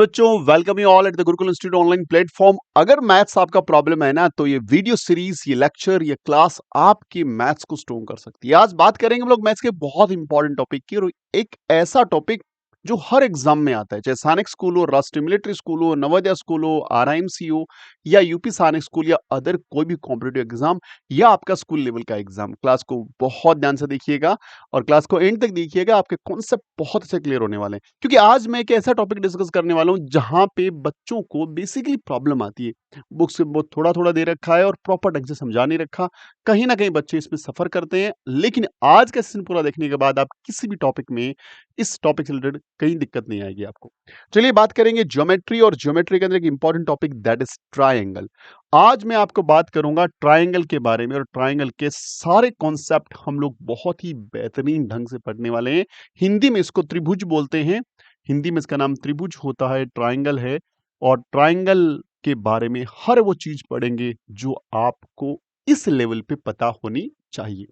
बच्चों welcome you all at the Gurukul institute online platform. अगर maths आपका प्रॉब्लम है ना तो ये वीडियो सीरीज, ये लेक्चर, ये क्लास आपकी मैथ्स को स्ट्रॉन्ग कर सकती है। आज बात करेंगे हम लोग मैथ्स के बहुत इंपॉर्टेंट टॉपिक की, और एक ऐसा टॉपिक जो हर एग्जाम में आता है, चाहे सैनिक स्कूल हो, राष्ट्रीय मिलिट्री स्कूल हो, नवोदय स्कूल हो, आरआईएमसी हो, या यूपी सैनिक स्कूल, या अदर कोई भी कॉम्पिटेटिव एग्जाम, या आपका स्कूल लेवल का एग्जाम। क्लास को बहुत ध्यान से देखिएगा और क्लास को एंड तक देखिएगा, आपके कॉन्सेप्ट बहुत अच्छे क्लियर होने वाले हैं। क्योंकि आज मैं एक ऐसा टॉपिक डिस्कस करने वाला हूं जहां पे बच्चों को बेसिकली प्रॉब्लम आती है। बुक से बहुत थोड़ा थोड़ा दे रखा है और प्रॉपर ढंग से समझा नहीं रखा। कहीं ना कहीं बच्चे इसमें सफर करते हैं, लेकिन आज का सेशन पूरा देखने के बाद आप किसी भी टॉपिक में, इस टॉपिक से रिलेटेड कहीं दिक्कत नहीं आएगी आपको। चलिए बात करेंगे ज्योमेट्री, और ज्योमेट्री के अंदर एक important topic that is triangle. आज मैं आपको बात करूंगा ट्राइंगल के बारे में, और ट्राइंगल के सारे कॉन्सेप्ट हम लोग बहुत ही बेहतरीन ढंग से पढ़ने वाले हैं। हिंदी में इसको त्रिभुज बोलते हैं, हिंदी में इसका नाम त्रिभुज होता है, ट्राइंगल है। और ट्राइंगल के बारे में हर वो चीज पढ़ेंगे जो आपको इस लेवल पे पता होनी चाहिए।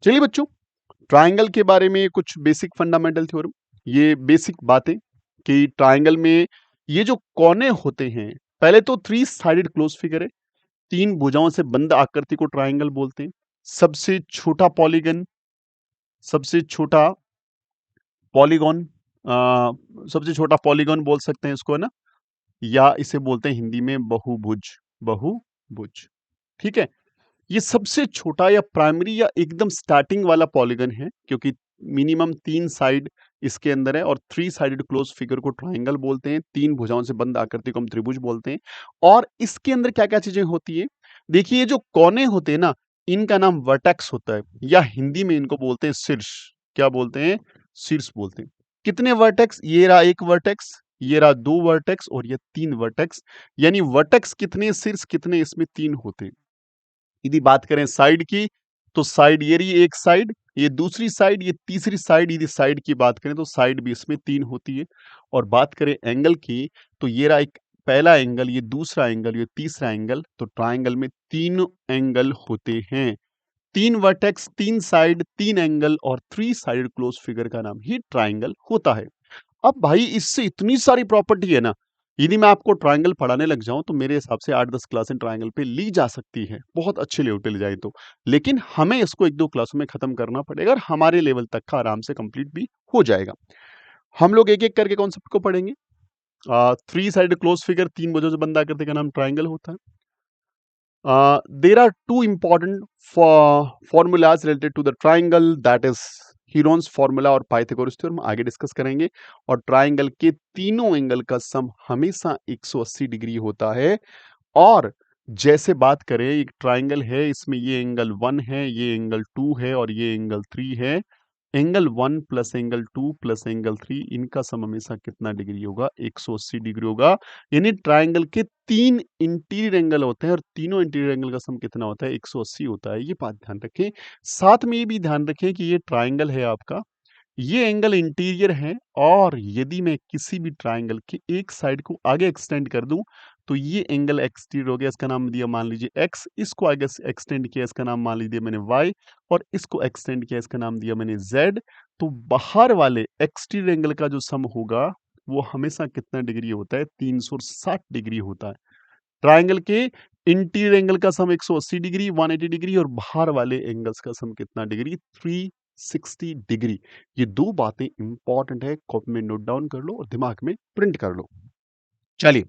चलिए बच्चों, ट्राइंगल के बारे में कुछ बेसिक फंडामेंटल थ्योरम, ये बेसिक बातें कि ट्राइंगल में ये जो कोने होते हैं, पहले तो थ्री साइडेड क्लोज फिगर है, तीन भुजाओं से बंद आकृति को ट्राइंगल बोलते हैं। सबसे छोटा पॉलीगन, सबसे छोटा पॉलीगॉन, सबसे छोटा पॉलीगॉन बोल सकते हैं इसको, है ना, या इसे बोलते हैं हिंदी में बहुभुज। बहुभुज, ठीक है। ये सबसे छोटा या प्राइमरी या एकदम स्टार्टिंग वाला पॉलीगन है, क्योंकि मिनिमम तीन साइड इसके अंदर है, और थ्री साइडेड क्लोज फिगर को ट्राइंगल बोलते हैं। तीन भुजाओं से बंद आकृति को हम त्रिभुज बोलते हैं। और इसके अंदर क्या क्या चीजें होती है, देखिए ये जो कोने होते हैं ना, इनका नाम वर्टेक्स होता है, या हिंदी में इनको बोलते हैं शीर्ष। क्या बोलते हैं? शीर्ष बोलते हैं। कितने वर्टेक्स? ये रहा एक वर्टेक्स, ये रहा दो वर्टेक्स, और ये तीन वर्टेक्स। यानी वर्टेक्स कितने, शीर्ष कितने, इसमें तीन होते हैं। यदि बात करें साइड की, तो साइड ये रही एक साइड, ये दूसरी साइड, ये तीसरी साइड। यदि साइड की बात करें तो साइड भी इसमें तीन होती है। और बात करें एंगल की, तो ये रहा एक पहला एंगल, ये दूसरा एंगल, ये तीसरा एंगल। तो ट्राइंगल में तीन एंगल होते हैं। तीन वर्टेक्स, तीन साइड, तीन एंगल, और थ्री साइड क्लोज फिगर का नाम ही ट्राइंगल होता है। अब भाई इससे इतनी सारी प्रॉपर्टी है ना, यदि मैं आपको ट्रायंगल पढ़ाने लग जाऊं तो मेरे हिसाब से 8-10 क्लासें ट्रायंगल पे ली जा सकती है, बहुत अच्छे लेवल पे ले जाए तो। लेकिन हमें इसको 1-2 क्लासों में खत्म करना पड़ेगा, और हमारे लेवल तक का आराम से कंप्लीट भी हो जाएगा। हम लोग एक एक करके कॉन्सेप्ट को पढ़ेंगे। थ्री साइड क्लोज फिगर, तीन भुजों से बंद आकृति का नाम ट्राइंगल होता है। There are two important formulas related to the triangle, that is Heron's formula और पाइथागोरस थ्योरम आगे डिस्कस करेंगे। और ट्राइंगल के तीनों एंगल का सम हमेशा 180 डिग्री होता है। और जैसे बात करें, एक ट्राइंगल है, इसमें ये एंगल 1 है, ये एंगल 2 है, और ये एंगल 3 है। Angle 1 plus angle 2 plus angle 3, इनका सम हमेशा कितना डिग्री होगा? 180 डिग्री होगा। यानी ट्राइंगल के तीन इंटीरियर एंगल होते हैं, और तीनों इंटीरियर एंगल का सम कितना होता है? 180 होता है। ये बात ध्यान रखें। साथ में ये भी ध्यान रखें कि ये ट्राइंगल है आपका, ये एंगल इंटीरियर है, और यदि मैं किसी भी ट्राइंगल के एक साइड को आगे एक्सटेंड कर दूं, तो ये एंगल एक्सटीरियर हो गया, इसका नाम दिया मान लीजिए x। इसको आगे एक्सटेंड किया, इसका नाम मान लीजिए मैंने y। और इसको एक्सटेंड किया, इसका नाम दिया मैंने z। तो बाहर वाले एक्सटीरियर एंगल का जो सम होगा वो हमेशा कितना डिग्री होता है? 360 डिग्री होता है। ट्राइंगल के इंटीरियर एंगल का सम 180 डिग्री, 180 डिग्री, और बाहर वाले एंगल्स का सम कितना डिग्री? 360 डिग्री। ये दो बातें इंपॉर्टेंट है, कॉपी में नोट डाउन कर लो और दिमाग में प्रिंट कर लो। चलिए,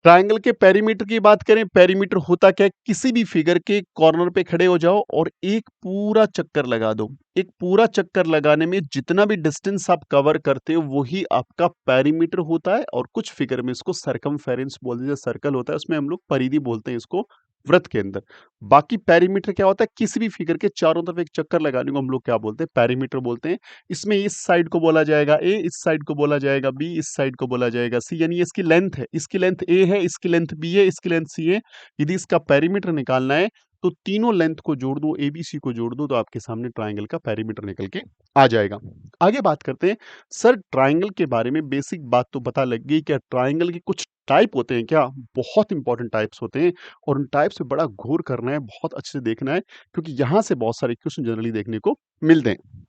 ट्राइंगल के पेरीमीटर की बात करें। पेरीमीटर होता क्या है? किसी भी फिगर के कॉर्नर पे खड़े हो जाओ और एक पूरा चक्कर लगा दो। एक पूरा चक्कर लगाने में जितना भी डिस्टेंस आप कवर करते हो वही आपका पेरीमीटर होता है। और कुछ फिगर में इसको सरकमफेरेंस बोलते हैं, सर्कल होता है उसमें हम लोग परिधि बोलते हैं इसको, वृत्त के अंदर। बाकी पेरीमीटर क्या होता है? किसी भी फिगर के चारों तरफ एक चक्कर लगाने को हम लोग क्या बोलते हैं? पेरीमीटर बोलते हैं। इसमें इस साइड को बोला जाएगा ए, इस साइड को बोला जाएगा बी, इस साइड को बोला जाएगा सी। यानी इसकी लेंथ है, इसकी लेंथ ए है, इसकी लेंथ बी है, इसकी लेंथ सी है। यदि इसका पेरीमीटर निकालना है तो तीनों लेंथ को जोड़ दो, ए बी सी को जोड़ दो, तो आपके सामने ट्राइंगल का पेरीमीटर निकल के आ जाएगा। आगे बात करते हैं। सर ट्राइंगल के बारे में बेसिक बात तो पता लग गई, क्या ट्राइंगल के कुछ टाइप होते हैं क्या? बहुत इंपॉर्टेंट टाइप्स होते हैं, और उन टाइप्स पे बड़ा गौर करना है, बहुत अच्छे से देखना है, क्योंकि यहां से बहुत सारे क्वेश्चन जनरली देखने को मिलते हैं।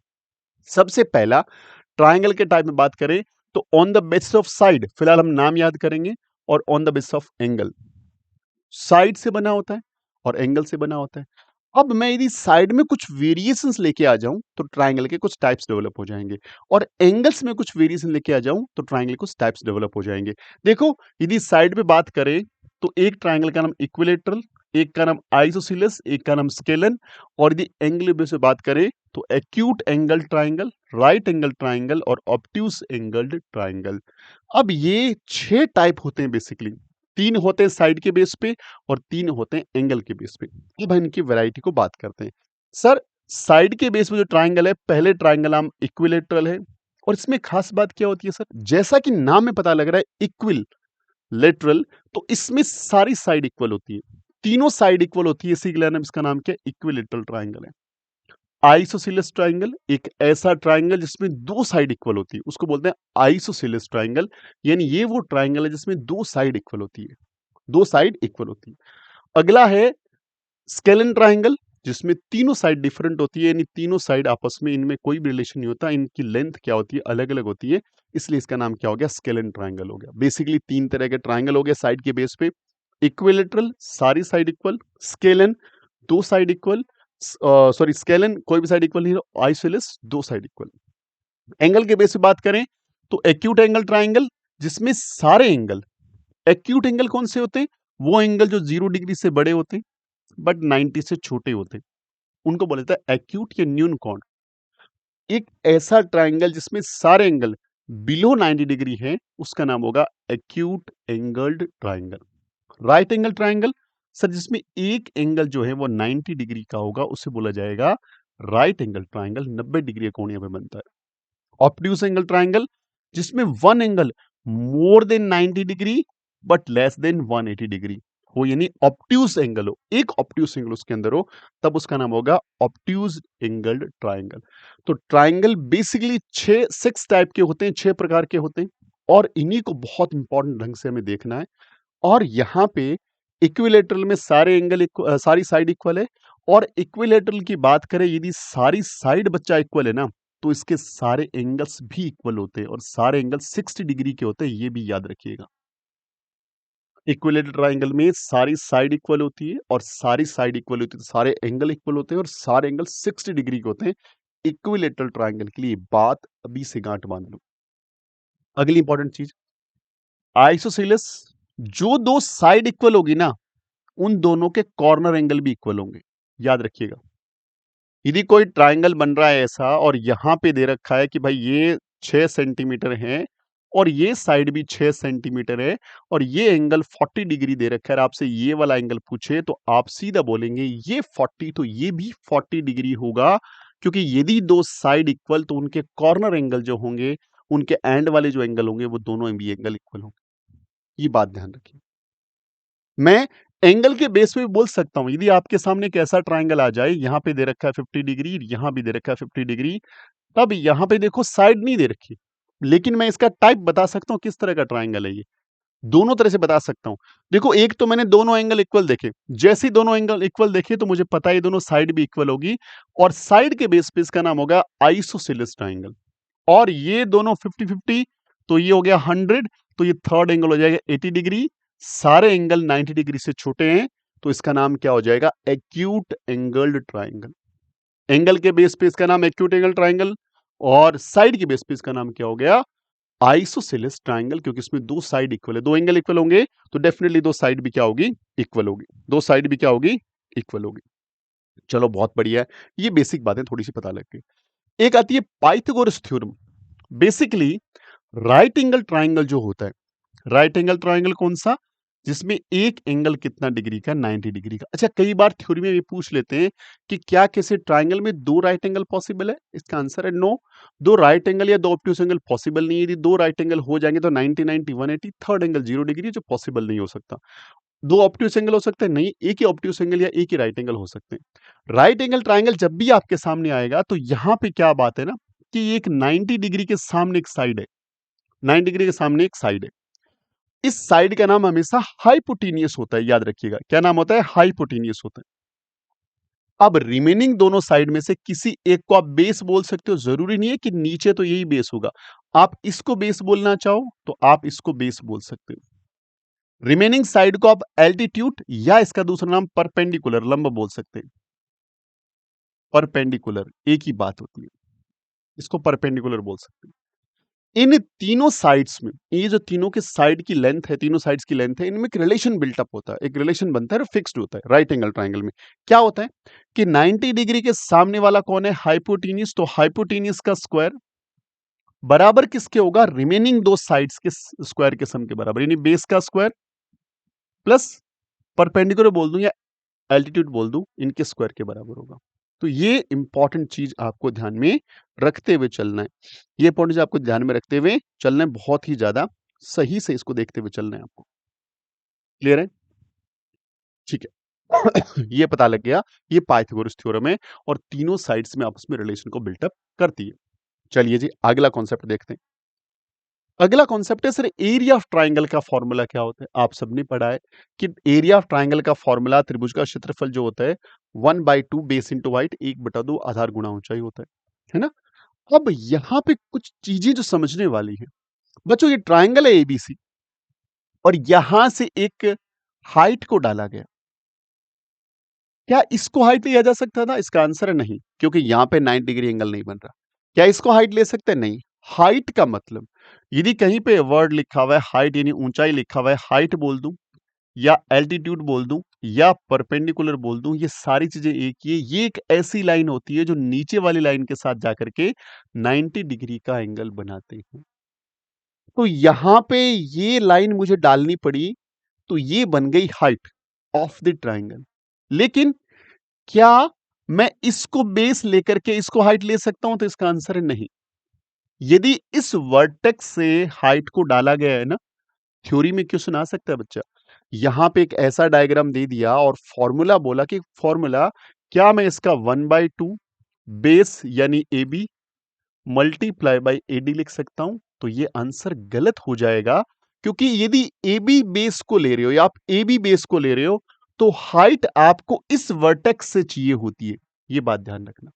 सबसे पहला ट्राइंगल के टाइप में बात करें तो on the basis of side फिलहाल हम नाम याद करेंगे, और on the basis of angle. Side से बना होता है और एंगल से बना होता है। अब मैं यदि साइड में कुछ वेरिएशंस लेके आ जाऊं तो ट्रायंगल के कुछ टाइप्स डेवलप हो जाएंगे, और एंगल्स में कुछ वेरिएशन लेके आ जाऊं तो ट्रायंगल के कुछ टाइप्स डेवलप हो जाएंगे। देखो, यदि साइड पे बात करें तो एक ट्रायंगल का नाम इक्विलेटरल, एक का नाम आइसोसेलेस, एक का नाम स्केलन, और यदि एंगल बेस पे बात करें तो acute angle triangle, right angle triangle और ऑब्ट्यूज एंगल्ड ट्रायंगल। अब ये 6 टाइप होते हैं बेसिकली। 3 होते हैं साइड के बेस पे और 3 होते हैं एंगल के बेस पे। अब इनकी वैरायटी को बात करते हैं। सर, साइड के बेस पे जो ट्रायंगल है, पहले ट्रायंगल नाम इक्विलेटरल है, और इसमें खास बात क्या होती है सर? जैसा कि नाम में पता लग रहा है इक्विलेटरल, तो इसमें सारी साइड इक्वल होती है, तीनों साइड इक्वल होती है, इसी के लिए इसका नाम क्या है? इक्विलेटरल ट्रायंगल है। आइसोसेलेस ट्रायंगल, एक ऐसा ट्रायंगल जिसमें 2 साइड इक्वल होती है, उसको बोलते हैं आइसोसेलेस ट्रायंगल। यानी ये वो ट्रायंगल है जिसमें 2 साइड इक्वल होती है, 2 साइड इक्वल होती है। अगला है स्केलन ट्रायंगल, जिसमें तीनों साइड डिफरेंट होती है, यानी तीनों साइड आपस में, इनमें कोई भी रिलेशन नहीं होता, इनकी लेंथ क्या होती है? अलग अलग होती है, इसलिए इसका नाम क्या हो गया? स्केलन ट्रायंगल हो गया। बेसिकली 3 तरह के ट्रायंगल हो गए साइड के बेस पे। इक्विलेटरल, सारी side equal. Scalene, 2 side equal. Sorry, scalene कोई भी साइड इक्वल नहीं, आइसोसेलेस 2 साइड इक्वल। एंगल के बेस पे बात करें तो एक्यूट एंगल ट्रायंगल, जिसमें सारे एंगल, एक्यूट एंगल कौन से होते हैं? वो एंगल जो 0 डिग्री से बड़े होते हैं बट 90 से छोटे होते हैं, उनको बोला जाता है एक्यूट या न्यून कोण। एक ऐसा ट्रायंगल जिसमें सारे एंगल बिलो 90 डिग्री है, उसका नाम होगा acute angled triangle. Right angle triangle, sir जिसमें एक एंगल जो है वो 90 डिग्री का होगा, उसे बोला जाएगा राइट एंगल ट्रायंगल, 90 डिग्री का कोण यहाँ पे बनता है। ऑब्ट्यूज एंगल ट्रायंगल, जिसमें one angle more than 90 degree but less than 180 degree हो, यानी ऑब्ट्यूज एंगल हो, एक ऑब्ट्यूज एंगल उसके अंदर हो, तब उसका नाम होगा ऑब्ट्यूज एंगल्ड ट्रायंगल। तो ट्रायंगल बेसिकली 6 टाइप के होते हैं, 6 प्रकार के होते हैं, और इन्हीं को बहुत इंपॉर्टेंट ढंग से हमें देखना है। और यहाँ पे इक्विलेटरल में सारे एंगल सारी साइड इक्वल है, और इक्विलेटरल की बात करें यदि सारी साइड बच्चा इक्वल है ना, तो इसके सारे एंगल्स भी इक्वल होते हैं, और सारे एंगल 60 डिग्री के होते हैं, ये भी याद रखिएगा। इक्विलेटरल ट्रायंगल में सारी साइड इक्वल होती है, और सारी साइड इक्वल होती है तो सारे एंगल इक्वल होते हैं, और सारे एंगल 60 डिग्री के होते हैं। इक्विलेटरल ट्रायंगल के लिए बात अभी से गांठ बांध लो। अगली इंपॉर्टेंट चीज, आइसोसेलेस, जो 2 साइड इक्वल होगी ना, उन दोनों के कॉर्नर एंगल भी इक्वल होंगे, याद रखिएगा। यदि कोई ट्रायंगल बन रहा है ऐसा, और यहां पे दे रखा है कि भाई ये 6 सेंटीमीटर है, और ये साइड भी 6 सेंटीमीटर है, और ये एंगल 40 डिग्री दे रखा है, आपसे ये वाला एंगल पूछे तो आप सीधा बोलेंगे ये 40, तो ये भी 40 डिग्री होगा, क्योंकि यदि 2 साइड इक्वल तो उनके कॉर्नर एंगल जो होंगे, उनके एंड वाले जो एंगल होंगे, वो दोनों भी एंगल इक्वल होंगे। ये बात ध्यान रखिए। मैं एंगल के बेस पे भी बोल सकता हूं, यदि आपके सामने एक ऐसा ट्रायंगल आ जाए, यहां पे दे रखा है 50 डिग्री, यहां भी दे रखा है 50 डिग्री, तब यहां पे देखो साइड नहीं दे रखी, लेकिन मैं इसका टाइप बता सकता हूं किस तरह का ट्रायंगल है ये, दोनों तरह से बता सकता हूं। देखो, एक तो मैंने दोनों एंगल इक्वल देखे, जैसे ही दोनों एंगल इक्वल देखे तो मुझे पता है दोनों साइड भी इक्वल होगी, और साइड के बेस पे इसका नाम होगा आइसोसेलेस ट्रायंगल। और ये दोनों 50-50, तो ये हो गया 100, तो ये थर्ड एंगल हो जाएगा 80 डिग्री। सारे एंगल 90 डिग्री से छोटे हैं, तो इसका नाम क्या हो जाएगा? Acute angled triangle. एंगल के बेस पे इसका नाम एक्यूट एंगल ट्रायंगल, और साइड के बेस पे इसका नाम क्या हो गया? आइसोसेलेस ट्रायंगल, क्योंकि इसमें 2 साइड इक्वल है, 2 एंगल इक्वल होंगे तो डेफिनेटली 2 साइड भी क्या होगी? इक्वल होगी। 2 साइड भी क्या होगी? इक्वल होगी। चलो, बहुत बढ़िया है। ये बेसिक बातें थोड़ी सी पता लग गई। एक आती है Pythagoras theorem. Basically right angle triangle जो होता है, राइट एंगल ट्रायंगल कौन सा? जिसमें एक एंगल कितना डिग्री का? 90 डिग्री का। अच्छा, कई बार थ्योरी में ये पूछ लेते हैं कि क्या किसी ट्रायंगल में 2 राइट एंगल पॉसिबल है? इसका आंसर है नो। 2 राइट एंगल या 2 ऑब्ट्यूज एंगल पॉसिबल नहीं है। यदि 2 राइट एंगल हो जाएंगे तो 90 90 180, थर्ड एंगल 0 डिग्री, जो पॉसिबल नहीं हो सकता। 2 ऑब्ट्यूज एंगल हो सकते हैं, नहीं, एक ही ऑब्ट्यूज एंगल या एक ही राइट एंगल हो सकते हैं। राइट एंगल ट्रायंगल जब भी आपके सामने आएगा तो यहां पे क्या बात है ना, कि एक 90 डिग्री के सामने एक साइड है, 90 डिग्री के सामने एक साइड है। इस साइड का नाम हमेशा हाइपोटेनियस होता है, याद रखिएगा। क्या नाम होता है? हाइपोटेनियस होता है। अब रिमेनिंग दोनों साइड में से किसी एक को आप बेस बोल सकते हो, जरूरी नहीं है कि नीचे तो यही बेस होगा। आप इसको बेस बोलना चाहो तो आप इसको बेस बोल सकते हो। रिमेनिंग साइड को आप एल्टीट्यूड या इसका दूसरा नाम परपेंडिकुलर लंब बोल सकते हैं। परपेंडिकुलर एक ही बात होती है, इसको परपेंडिकुलर बोल सकते हैं। इन तीनों साइड्स में, ये जो तीनों के साइड की लेंथ है, तीनों साइड्स की लेंथ है, इनमें एक रिलेशन बिल्टअप होता है, एक रिलेशन बनता है और फिक्स्ड होता है। राइट एंगल ट्रायंगल में क्या होता है कि 90 डिग्री के सामने वाला कौन है? हाइपोटेन्यूज। तो हाइपोटेन्यूज का स्क्वायर बराबर किसके होगा? रिमेनिंग दो साइड्स के स्क्वायर के सम के बराबर, यानी बेस का स्क्वायर प्लस परपेंडिकुलर बोल दूं या एल्टीट्यूड बोल दूं, इनके स्क्वायर के बराबर होगा। तो ये इंपॉर्टेंट चीज आपको ध्यान में रखते हुए चलना है। ये इंपॉर्टेंट चीज आपको ध्यान में रखते हुए चलना है, बहुत ही ज्यादा सही से इसको देखते हुए चलना है आपको। क्लियर है? ठीक है। ये पता लग गया, ये पाइथागोरस थ्योरम है और तीनों साइड्स में आपस में रिलेशन को बिल्टअप करती है। चलिए जी अगला कॉन्सेप्ट देखते हैं। अगला कॉन्सेप्ट है सर एरिया ऑफ ट्राइंगल का फॉर्मूला क्या होता है? आप सबने पढ़ा है कि एरिया ऑफ ट्राइंगल का फॉर्मूला त्रिभुज का क्षेत्रफल जो होता है 1/2 बेस इंटू हाइट 1/2 आधार गुणा ऊंचाई होता है ना? अब यहां पे कुछ चीजें जो समझने वाली है बच्चों, ये ट्राइंगल है एबीसी और यहां से एक हाइट को डाला गया। क्या इसको हाइट लिया जा सकता था? इसका आंसर है नहीं, क्योंकि यहां पे 90 डिग्री एंगल नहीं बन रहा। क्या इसको हाइट ले सकते हैं? नहीं। हाइट का मतलब यदि कहीं पे वर्ड लिखा हुआ है हाइट यानी ऊंचाई लिखा हुआ है, हाइट बोल दूं या एल्टीट्यूड बोल दूं या परपेंडिकुलर बोल दूं, ये सारी चीजें एक ही है। ये एक ऐसी लाइन होती है जो नीचे वाली लाइन के साथ जाकर के 90 डिग्री का एंगल बनाते हैं। तो यहां पे ये लाइन मुझे डालनी पड़ी, तो ये बन गई हाइट ऑफ द ट्राइंगल। लेकिन क्या मैं इसको बेस लेकर के इसको हाइट ले सकता हूं? तो इसका आंसर है नहीं। यदि इस वर्टेक्स से हाइट को डाला गया है ना, थ्योरी में क्वेश्चन आ सकता है बच्चा, यहां पे एक ऐसा डायग्राम दे दिया और फॉर्मूला बोला कि फॉर्मूला क्या मैं इसका 1/2 बेस यानी A B multiply by AD लिख सकता हूं? तो ये आंसर गलत हो जाएगा, क्योंकि यदि ए बी बेस को ले रहे हो या आप ए बी बेस को ले रहे हो तो हाइट आपको इस वर्टेक्स से चाहिए होती है। ये बात ध्यान रखना,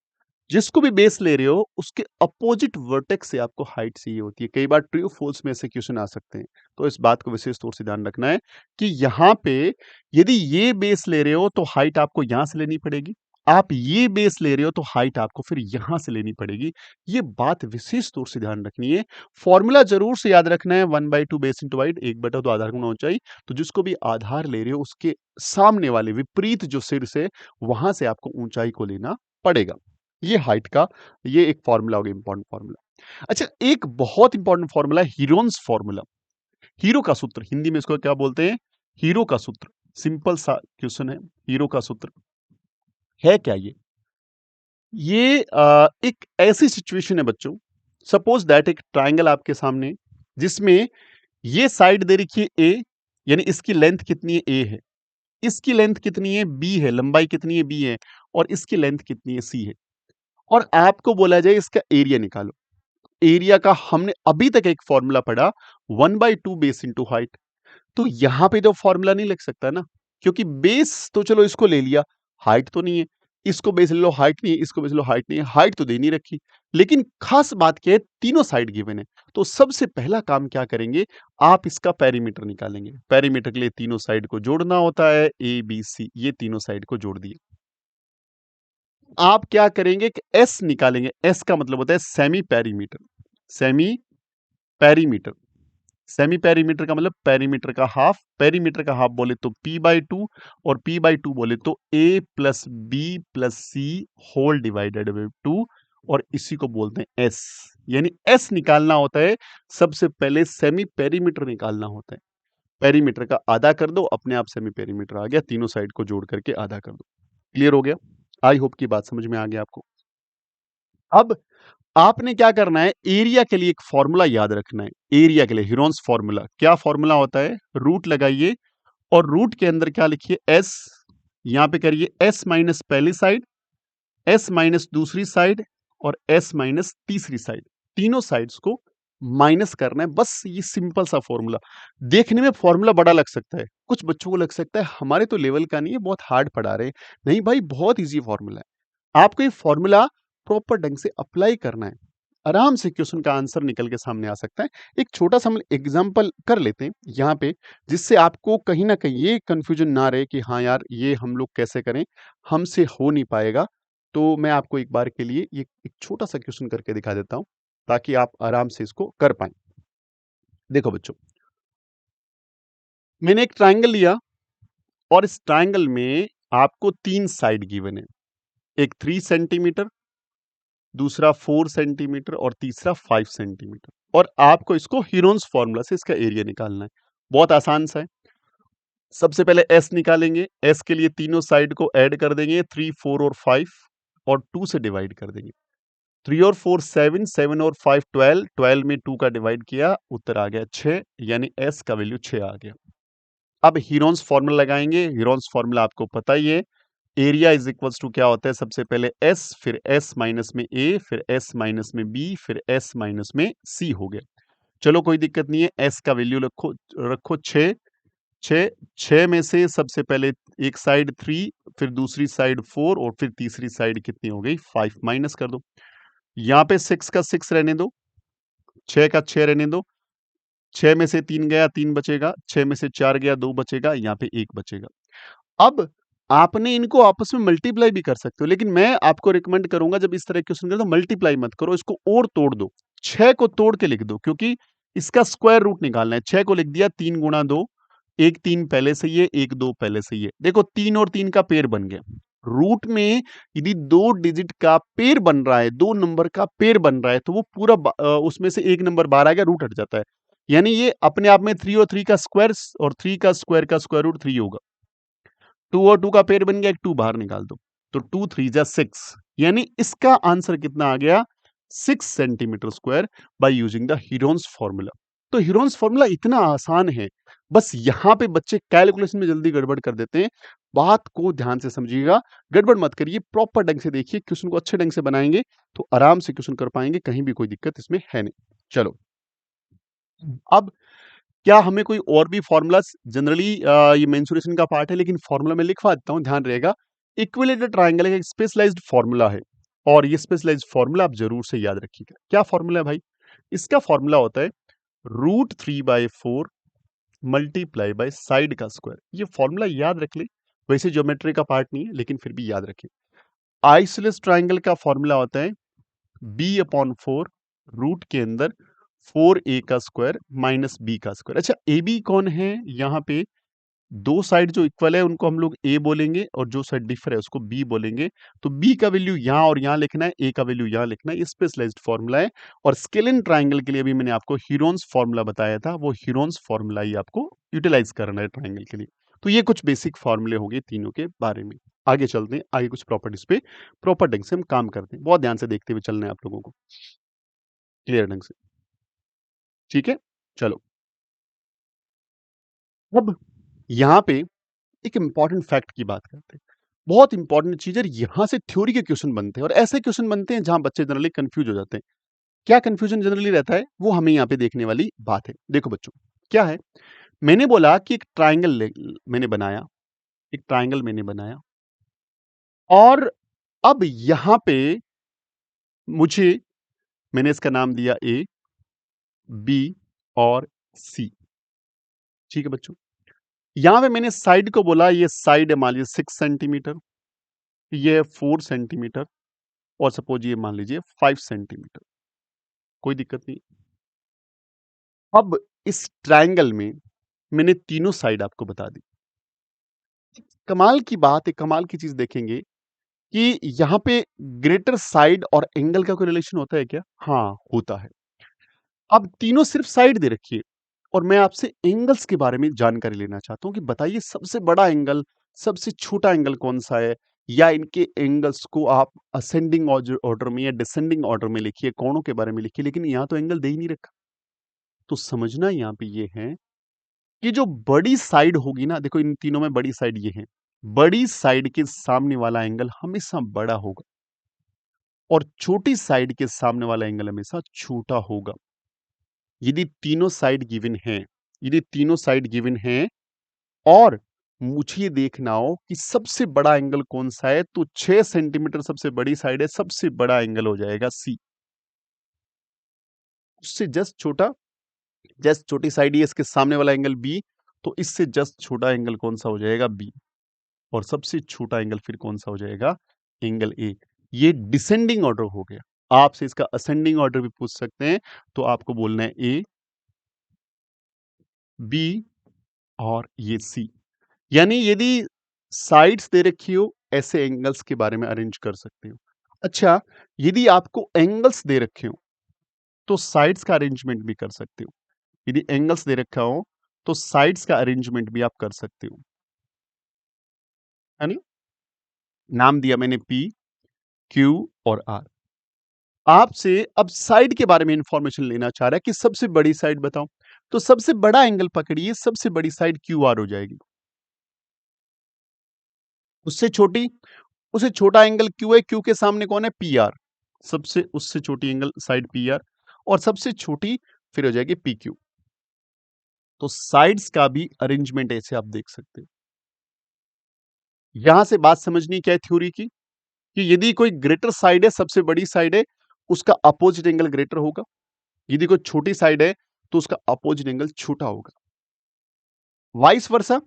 जिसको भी बेस ले रहे हो उसके अपोजिट वर्टेक्स से आपको हाइट चाहिए होती है। कई बार ट्रू फॉल्स में ऐसे क्वेश्चन आ सकते हैं, तो इस बात को विशेष तौर से ध्यान रखना है कि यहां पे यदि ये बेस ले रहे हो तो हाइट आपको यहां से लेनी पड़ेगी, आप ये बेस ले रहे हो तो हाइट आपको फिर यहां से लेनी पड़ेगी। ये बात विशेष तौर से ध्यान रखनी है। फॉर्मूला जरूर से याद रखना है, 1/2 बेस इंटू हाइट 1/2 आधार गुणा ऊंचाई। तो जिसको भी आधार ले रहे हो उसके सामने वाले विपरीत जो शीर्ष है वहां से आपको ऊंचाई को लेना पड़ेगा। ये हाइट का ये एक फॉर्मूला हो गया, इंपॉर्टेंट फॉर्मूला। अच्छा, एक बहुत इंपॉर्टेंट फॉर्मूला है हीरोन्स फॉर्मूला। हीरो का सूत्र हिंदी में इसको क्या बोलते हैं? हीरो का सूत्र। सिंपल सा क्वेश्चन है, हीरो का सूत्र है क्या ये? ये एक ऐसी सिचुएशन है बच्चों, सपोज दैट एक ट्राइंगल आपके सामने जिसमें ये साइड दे रखी है ए, यानी इसकी लेंथ कितनी है? ए है। इसकी लेंथ कितनी है? बी है। लंबाई कितनी है? बी है। और इसकी लेंथ कितनी है? सी है। और आपको बोला जाए इसका एरिया निकालो। एरिया का हमने अभी तक एक फॉर्मूला पढ़ा 1/2 बेस इंटू हाइट। तो यहां पे तो फॉर्मूला नहीं लग सकता ना, क्योंकि बेस तो चलो इसको ले लिया, हाइट तो नहीं है। इसको बेस ले लो, हाइट नहीं है। इसको बेस लो, हाइट नहीं है। हाइट तो दे नहीं रखी। लेकिन खास बात क्या है, तीनों साइड गिवन है। तो सबसे पहला काम क्या करेंगे, आप इसका पेरीमीटर निकालेंगे। पेरीमीटर के लिए तीनों साइड को जोड़ना होता है, ए बी सी, ये तीनों साइड को जोड़ दिए। आप क्या करेंगे कि एस निकालेंगे। एस का मतलब होता है semi perimeter. Semi perimeter. Semi perimeter का मतलब पेरीमीटर का हाफ। पेरीमीटर का हाफ बोले तो p/2 और p/2 बोले तो a plus B plus C whole divided by 2, और इसी को बोलते हैं s। यानी s निकालना होता है, सबसे पहले सेमी पेरीमीटर निकालना होता है। पेरीमीटर का आधा कर दो, अपने आप सेमी पेरीमीटर आ गया। तीनों साइड को जोड़ करके आधा कर दो। क्लियर हो गया? आई होप की बात समझ में आ गया आपको। अब आपने क्या करना है, एरिया के लिए एक फॉर्मूला याद रखना है। एरिया के लिए हीरोन्स फॉर्मूला, क्या फॉर्मूला होता है? रूट लगाइए और रूट के अंदर क्या लिखिए? एस। यहां पे करिए एस माइनस पहली साइड, एस माइनस दूसरी साइड और एस माइनस तीसरी साइड। तीनों साइड्स को माइनस करना है, बस ये सिंपल सा फॉर्मूला। देखने में फॉर्मूला बड़ा लग सकता है, कुछ बच्चों को लग सकता है हमारे तो लेवल का नहीं है, बहुत हार्ड पढ़ा रहे हैं। नहीं भाई, बहुत इजी फॉर्मूला है। आपको ये फॉर्मूला प्रॉपर ढंग से अप्लाई करना है। आराम से क्वेश्चन का आंसर निकल के सामने आ सकता है। एक छोटा-सा हम एग्ज़ाम्पल कर लेते हैं यहाँ पे, जिससे आपको कहीं न कहीं ये कन्फ्यूज़न ना रहे कि हाँ यार, ये हम लोग कैसे करें, हमसे हो नहीं पाएगा। तो मैं आपको एक बार के लिए ये एक छोटा-सा क्वेश्चन करके दिखा देता हूँ, ताकि आप आराम से इसको कर पाएँ। देखो बच्चों, मैंने एक ट्रायंगल लिया और इस ट्रायंगल में आपको 3 साइड गिवन है। एक 3 सेंटीमीटर, दूसरा 4 सेंटीमीटर और तीसरा 5 सेंटीमीटर, और आपको इसको हीरोन्स फॉर्मूला से इसका एरिया निकालना है। बहुत आसान सा है। सबसे पहले एस निकालेंगे। एस के लिए तीनों साइड को ऐड कर देंगे, 3, 4 और 5, और 2 से डिवाइड कर देंगे। 3 और 4 7, 7 और 5 12, 12 में 2 का डिवाइड किया, उत्तर आ गया 6, यानी एस का वैल्यू 6 आ गया। अब हीरोन्स फॉर्मूला लगाएंगे। हीरोन्स फॉर्मूला आपको पता ही है। एरिया इज इक्वल्स टू क्या होता है? सबसे पहले एस, फिर एस माइनस में ए, फिर एस माइनस में बी, फिर एस माइनस में सी हो गया। चलो कोई दिक्कत नहीं है। एस का वैल्यू रखो रखो 6। 6 6 में से सबसे पहले एक साइड 3, फिर दूसरी साइड 4, और फिर तीसरी साइड कितनी हो गई? 5। माइनस कर दो। यहाँ पे 6 का 6 रहने दो, 6 का 6 रहने दो। 6 में से 3 गया, 3 बचेगा। 6 में से 4 गया, 2 बचेगा। यहाँ पे 1 बचेगा। अब आपने इनको आपस में मल्टीप्लाई भी कर सकते हो, लेकिन मैं आपको रिकमेंड करूंगा जब इस तरह के क्वेश्चन करें तो मल्टीप्लाई मत करो, इसको और तोड़ दो। 6 को तोड़ के लिख दो, क्योंकि इसका स्क्वायर रूट निकालना है। 6 को लिख दिया, 3 गुणा 2, एक 3 पहले से ही है, एक 2 पहले से ही है। देखो 3 और 3 का पेयर बन गया। रूट में यदि 2 डिजिट का पेयर बन रहा है, 2 नंबर का पेयर बन रहा है, तो वो पूरा उसमें से एक नंबर बाहर आ गया, रूट हट जाता है। यानी ये अपने आप में 3 और 3 का स्क्वायर, और 3 का स्क्वायर रूट 3 होगा। 2 और 2 का पेयर बन गया, एक 2 बाहर निकाल दो, तो 2 3 जा 6, यानी इसका आंसर कितना आ गया? 6 centimetre square, by using the Heron's formula. तो हीरोन्स फॉर्मूला इतना आसान है, बस यहाँ पे बच्चे कैलकुलेशन में जल्दी गड़बड़ कर देते हैं। बात को ध्यान से समझिएगा, गड़बड़ मत करिए, प्रॉपर ढंग से देखिए। क्वेश्चन को अच्छे ढंग से बनाएंगे तो आराम से क्वेश्चन कर पाएंगे, कहीं भी कोई दिक्कत इसमें है नहीं। चलो, अब क्या हमें कोई और भी फॉर्मूलाज जनरली ये मेंसुरेशन का पार्ट है, लेकिन फॉर्मूला मैं लिखवा देता हूँ, ध्यान रहेगा। इक्विलेटरल ट्रायंगल का एक स्पेशलाइज्ड फॉर्मूला है, और ये स्पेशलाइज्ड फॉर्मूला आप जरूर से याद रखिएगा। क्या फॉर्मूला है भाई? इसका फॉर्मूला होता है √3/4 मल्टीप्लाई बाय साइड का स्क्वायर। ये फॉर्मूला याद रख ले। वैसे ज्योमेट्री का पार्ट नहीं है, लेकिन फिर भी याद रखें। आइसोसेलेस ट्रायंगल का फॉर्मूला होता है b/4 रूट के अंदर 4a का स्क्वायर माइनस b का स्क्वायर। अच्छा, ए बी कौन है? यहाँ पे दो साइड जो इक्वल है उनको हम लोग a बोलेंगे, और जो साइड डिफर है उसको b बोलेंगे। तो b का वैल्यू यहाँ और यहाँ लिखना है, a का वैल्यू यहाँ लिखना है। स्पेशलाइज्ड फॉर्मूला है। और स्केलिन ट्राइंगल के लिए भी मैंने आपको हीरोन्स फॉर्मूला बताया था, वो हीरोन्स फॉर्मूला ही आपको यूटिलाइज करना है ट्राइंगल के लिए। तो ये कुछ बेसिक फॉर्मूले हो गए तीनों के बारे में। आगे चलते हैं, आगे कुछ प्रॉपर्टीज पे प्रॉपर ढंग से हम काम करते हैं। बहुत ध्यान से देखते हुए चलना है आप लोगों को, क्लियर ढंग से। ठीक है, चलो। अब यहाँ पे एक इंपॉर्टेंट फैक्ट की बात करते हैं। बहुत इंपॉर्टेंट चीज है, यहाँ से थ्योरी के क्वेश्चन बनते हैं, और ऐसे क्वेश्चन बनते हैं जहां बच्चे जनरली कंफ्यूज हो जाते हैं। क्या कंफ्यूजन जनरली रहता है, वो हमें यहाँ पे देखने वाली बात है। देखो बच्चों, क्या है, मैंने बोला कि एक ट्राइंगल मैंने बनाया, एक ट्राइंगल मैंने बनाया, और अब यहाँ पे मुझे, मैंने इसका नाम दिया ए, बी और सी। ठीक है बच्चों, यहाँ पे मैंने साइड को बोला, ये साइड है मान लीजिए 6 सेंटीमीटर, ये 4 सेंटीमीटर, और सपोज ये मान लीजिए 5 सेंटीमीटर। कोई दिक्कत नहीं। अब इस ट्रायंगल में मैंने तीनों साइड आपको बता दी। कमाल की बात है, कमाल की चीज देखेंगे कि यहाँ पे ग्रेटर साइड और एंगल का कोई रिलेशन होता है क्या? हाँ, होता है। अब तीनों सिर्फ साइड दे रखिए, और मैं आपसे एंगल्स के बारे में जानकारी लेना चाहता हूं कि बताइए सबसे बड़ा एंगल, सबसे छोटा एंगल कौन सा है, या इनके एंगल्स को आप असेंडिंग ऑर्डर में या डिसेंडिंग ऑर्डर में लिखिए, कोणों के बारे में लिखिए, लेकिन यहाँ तो एंगल दे ही नहीं रखा। तो समझना यहाँ पे ये है कि जो बड़ी साइड होगी ना, देखो इन तीनों में बड़ी साइड ये है, बड़ी साइड के सामने वाला एंगल हमेशा बड़ा होगा, और छोटी साइड के सामने वाला एंगल हमेशा छोटा होगा। यदि तीनों साइड गिवन है, यदि तीनों साइड गिवन है, और मुझे ये देखना हो कि सबसे बड़ा एंगल कौन सा है, तो 6 सेंटीमीटर सबसे बड़ी साइड है, सबसे बड़ा एंगल हो जाएगा सी। उससे जस्ट छोटा, जस्ट छोटी साइड ये इसके सामने वाला एंगल बी, तो इससे जस्ट छोटा एंगल कौन सा हो जाएगा? बी। और सबसे छोटा एंगल फिर कौन सा हो जाएगा? Angle A. ये डिसेंडिंग ऑर्डर हो गया। आपसे इसका असेंडिंग ऑर्डर भी पूछ सकते हैं, तो आपको बोलना है ए, बी और ये सी। यानी यदि साइड्स दे रखी हो, ऐसे एंगल्स के बारे में अरेंज कर सकते हो। अच्छा, यदि आपको एंगल्स दे रखे हो, तो साइड्स का अरेंजमेंट भी कर सकते हो। यदि एंगल्स दे रखा हो, तो साइड्स का अरेंजमेंट भी आप कर सकते हो, है ना? नाम दिया मैंने पी, क्यू और आर। आपसे अब साइड के बारे में इंफॉर्मेशन लेना चाह रहा है कि सबसे बड़ी साइड बताओ। तो सबसे बड़ा एंगल पकड़िए, सबसे बड़ी साइड क्यू आर हो जाएगी। उससे छोटी, उससे छोटा एंगल क्यू है, क्यू के सामने कौन है? P R. सबसे उससे छोटी एंगल साइड पी आर, और सबसे छोटी फिर हो जाएगी पी क्यू। तो साइड्स का भी अरेंजमेंट ऐसे आप देख सकते हो। यहां से बात समझनी क्या है थ्योरी की, कि यदि कोई ग्रेटर साइड है, सबसे बड़ी साइड है, उसका अपोजिट एंगल ग्रेटर होगा। यदि कोई छोटी साइड है, तो उसका अपोजिट एंगल छोटा होगा। वाइस वर्सा,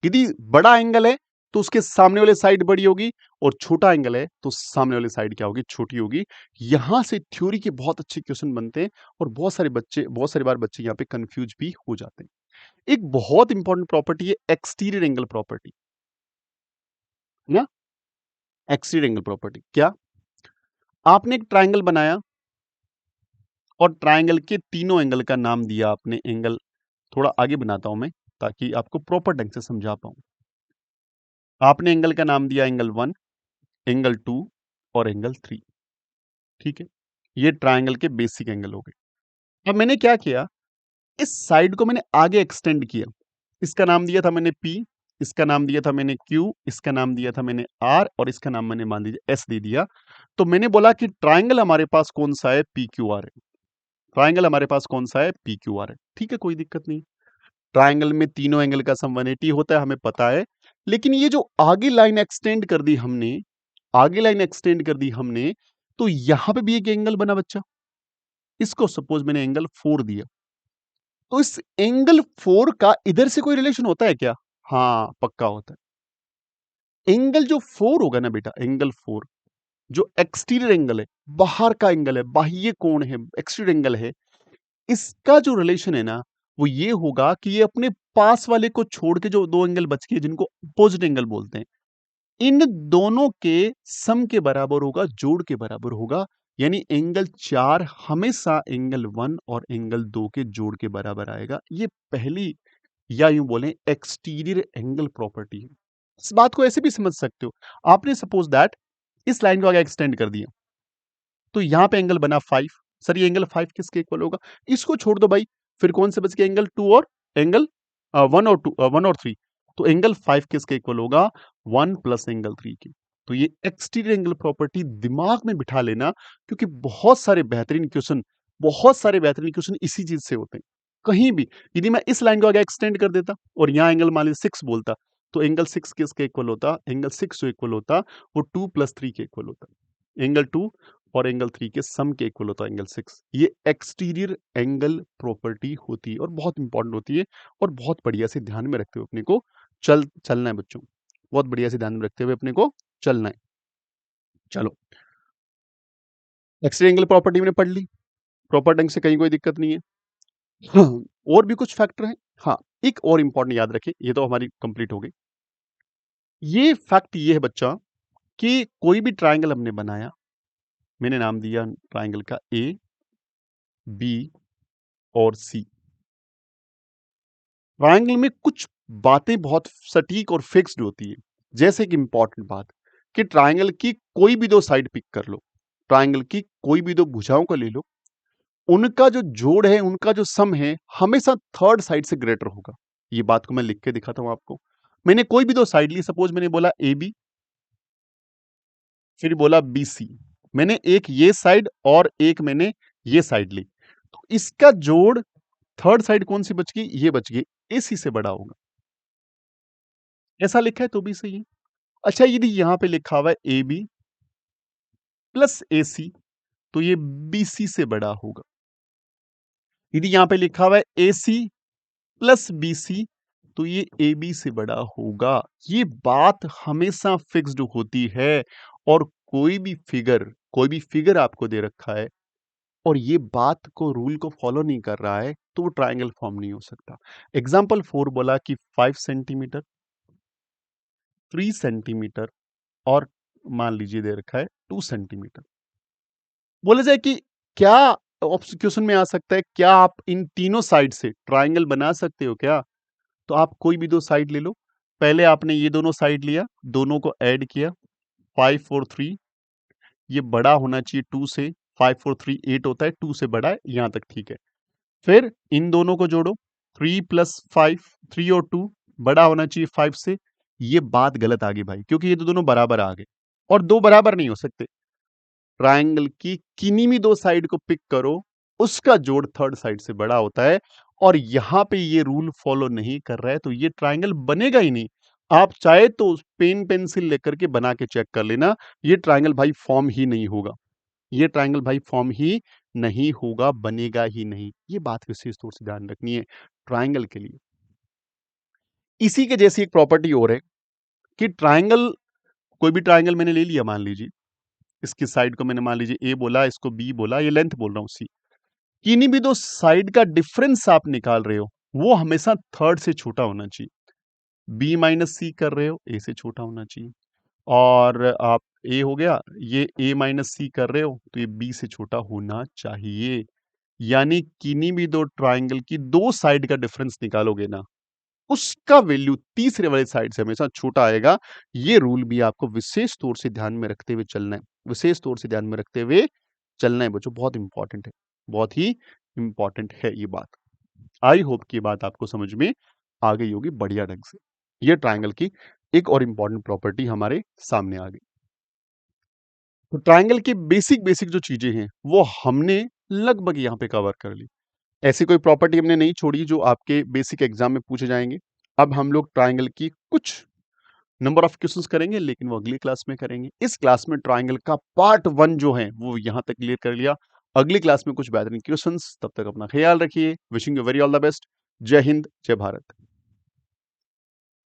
यदि बड़ा एंगल है, तो उसके सामने वाली साइड बड़ी होगी, और छोटा एंगल है तो सामने वाली साइड क्या होगी? छोटी होगी। यहां से थ्योरी के बहुत अच्छे क्वेश्चन बनते हैं, और बहुत सारी बार बच्चे यहां पे कंफ्यूज भी हो जाते हैं। एक बहुत इंपॉर्टेंट प्रॉपर्टी है एक्सटीरियर एंगल प्रॉपर्टी, ना? एक्सटीरियर एंगल प्रॉपर्टी क्या? आपने एक ट्राइंगल बनाया, और ट्राइंगल के तीनों एंगल का नाम दिया आपने। एंगल थोड़ा आगे बनाता हूं मैं, ताकि आपको प्रॉपर ढंग से समझा पाऊं। आपने एंगल का नाम दिया एंगल 1, एंगल 2 और एंगल 3। ठीक है, ये ट्राइंगल के बेसिक एंगल हो गए। अब मैंने क्या किया, इस साइड को मैंने आगे एक्सटेंड किया। इसका नाम दिया था मैंने P, इसका नाम दिया था मैंने Q, इसका नाम दिया था मैंने R, और इसका नाम मैंने मान लीजिए S दे दिया। तो मैंने बोला कि ट्राइंगल हमारे पास कौन सा है? PQR है। ट्राइंगल हमारे पास कौन सा है? PQR है। ठीक है, कोई दिक्कत नहीं। ट्राइंगल में तीनों एंगल का सम 180 होता है, हमें पता है। लेकिन ये जो आगे लाइन एक्सटेंड कर दी हमने, आगे लाइन एक्सटेंड कर दी हमने, तो यहां पे भी एक एंगल बना बच्चा। इसको सपोज मैंने एंगल 4 दिया, तो इस एंगल 4 का इधर से कोई रिलेशन होता है क्या? हाँ, पक्का होता है। एंगल जो 4 होगा ना बेटा, एंगल 4 जो एक्सटीरियर एंगल है, बाहर का एंगल है, बाह्य कोण है, एक्सटीरियर एंगल है, इसका जो रिलेशन है ना, वो ये होगा कि ये अपने पास वाले को छोड़ के जो दो एंगल बच गए, जिनको अपोजिट एंगल बोलते हैं, इन दोनों के सम के बराबर होगा, जोड़ के बराबर होगा। यानी एंगल 4 हमेशा एंगल 1 और एंगल 2 के जोड़ के बराबर आएगा। ये पहली, या यूं बोलें, एक्सटीरियर एंगल प्रॉपर्टी है। इस बात को ऐसे भी समझ सकते हो। आपने सपोज दैट इस लाइन को आगे एक्सटेंड कर दिया, तो यहां पे एंगल बना 5। सर ये एंगल 5 किसके इक्वल होगा? इसको छोड़ दो भाई, फिर कौन से बच गए? एंगल 2 और एंगल 1 और 2, 1 और 3। तो एंगल 5 किसके इक्वल होगा? 1 प्लस एंगल 3 के। तो ये एक्सटीरियर एंगल प्रॉपर्टी दिमाग में बिठा लेना, क्योंकि बहुत सारे बेहतरीन क्वेश्चन इसी चीज से होते हैं। कहीं भी यदि मैं इस लाइन को आगे एक्सटेंड कर देता, और यहाँ एंगल मान लीजिए 6 बोलता, तो एंगल 6 किसके इक्वल होता? एंगल 6 जो इक्वल होता, वो 2 प्लस 3 के इक्वल होता। एंगल 2 और एंगल 3 के सम के इक्वल होता है एंगल 6। ये एक्सटीरियर एंगल प्रॉपर्टी होती है, और बहुत इंपॉर्टेंट होती है, और बहुत बढ़िया से ध्यान में रखते हुए अपने को चलना है बच्चों। बहुत बढ़िया से ध्यान में रखते हुए अपने को चलना है। चलो, एक्सटीरियर एंगल प्रॉपर्टी मैंने पढ़ ली, प्रॉपर ढंग से, कहीं कोई दिक्कत नहीं है। हाँ, और भी कुछ फैक्टर हैं। हाँ, एक और इंपॉर्टेंट याद रखें, ये तो हमारी कंप्लीट हो गई। ये फैक्ट ये है बच्चा, कि कोई भी ट्राइंगल हमने बनाया, मैंने नाम दिया ट्राइंगल का ए, बी और सी। ट्रायंगल में कुछ बातें बहुत सटीक और फिक्स्ड होती है। जैसे कि इंपॉर्टेंट बात, कि ट्रायंगल की कोई भी दो साइड पिक कर लो, ट्रायंगल की कोई भी दो भुजाओं को ले लो, उनका जो जोड़ है, उनका जो सम है, हमेशा थर्ड साइड से ग्रेटर होगा। ये बात को मैं लिख के दिखाता हूं आपको। मैंने कोई भी दो साइड ली, सपोज मैंने बोला ए बी, फिर बोला बी सी। मैंने एक ये साइड और एक मैंने ये साइड ली, तो इसका जोड़, थर्ड साइड कौन सी बच गई? ये बच गई, एसी से बड़ा होगा। ऐसा लिखा है तो भी सही है। अच्छा, यदि यहां पे लिखा हुआ है ए बी प्लस ए सी, तो ये बी सी से बड़ा होगा। यदि यहाँ पे लिखा हुआ है AC प्लस BC, तो ये AB से बड़ा होगा। ये बात हमेशा फिक्स्ड होती है। और कोई भी फिगर आपको दे रखा है और ये बात को रूल को फॉलो नहीं कर रहा है, तो वो ट्राइंगल फॉर्म नहीं हो सकता। एग्जाम्पल 4 बोला कि 5 सेंटीमीटर, 3 सेंटीमीटर और मान लीजिए दे रखा है 2 सेंटीमीटर। बोला जाए कि क्या क्वेश्चन में आ सकता है, क्या आप इन तीनों साइड से ट्राइंगल बना सकते हो क्या? तो आप कोई भी दो साइड ले लो। पहले आपने ये दोनों साइड लिया, दोनों को ऐड किया, 5 और 3, ये बड़ा होना चाहिए 2 से। 5 और 3 8 होता है, 2 से बड़ा है, यहां तक ठीक है। फिर इन दोनों को जोड़ो, 3 प्लस 5, 3 और 2 बड़ा होना चाहिए 5 से। ये बात गलत आ गई भाई, क्योंकि ये तो दोनों बराबर आ गए और दो बराबर नहीं हो सकते। ट्रायंगल की किन्हीं भी दो साइड को पिक करो, उसका जोड़ थर्ड साइड से बड़ा होता है। और यहां पे ये रूल फॉलो नहीं कर रहा है, तो ये ट्रायंगल बनेगा ही नहीं। आप चाहे तो पेन पेंसिल लेकर के बना के चेक कर लेना, ये ट्रायंगल भाई फॉर्म ही नहीं होगा। ये ट्रायंगल भाई फॉर्म ही नहीं होगा, बनेगा ही नहीं। ये बात विशेष तौर से ध्यान रखनी है ट्रायंगल के लिए। इसी के जैसी एक प्रॉपर्टी और है कि ट्रायंगल, कोई भी ट्रायंगल मैंने ले लिया, मान लीजिए इसकी साइड को मैंने मान लीजिए ए बोला, इसको बी बोला, ये लेंथ बोल रहा हूं सी। किन्हीं भी दो साइड का डिफरेंस आप निकाल रहे हो, वो हमेशा थर्ड से छोटा होना चाहिए। बी माइनस सी कर रहे हो, ए से छोटा होना चाहिए। और आप ए हो गया, ये ए माइनस सी कर रहे हो, तो ये बी से छोटा होना चाहिए। यानी किन्हीं भी दो ट्राइंगल की दो साइड का डिफरेंस निकालोगे ना, उसका वैल्यू तीसरे वाले साइड से हमेशा छोटा आएगा। ये रूल भी आपको विशेष तौर से ध्यान में रखते हुए चलना है, विशेष तौर से ध्यान में रखते हुए चलना है बच्चों, बहुत इंपॉर्टेंट है, बहुत ही इंपॉर्टेंट है ये बात। आई होप कि ये बात आपको समझ में आ गई होगी बढ़िया ढंग से। ये ट्राइंगल की एक और इंपॉर्टेंट प्रॉपर्टी हमारे सामने आ गई। तो ट्राइंगल की बेसिक बेसिक जो चीजें हैं वो हमने लगभग यहाँ पे कवर कर ली। ऐसी कोई प्रॉपर्टी हमने नहीं छोड़ी जो आपके बेसिक एग्जाम में पूछे जाएंगे। अब हम लोग ट्राइंगल की कुछ नंबर ऑफ क्वेश्चंस करेंगे, लेकिन वो अगली क्लास में करेंगे। इस क्लास में ट्राइंगल का पार्ट 1 जो है वो यहां तक क्लियर कर लिया। अगली क्लास में कुछ बेहतरीन क्वेश्चंस, तब तक अपना ख्याल रखिए। Wishing you very all the best. जय हिंद, जय भारत।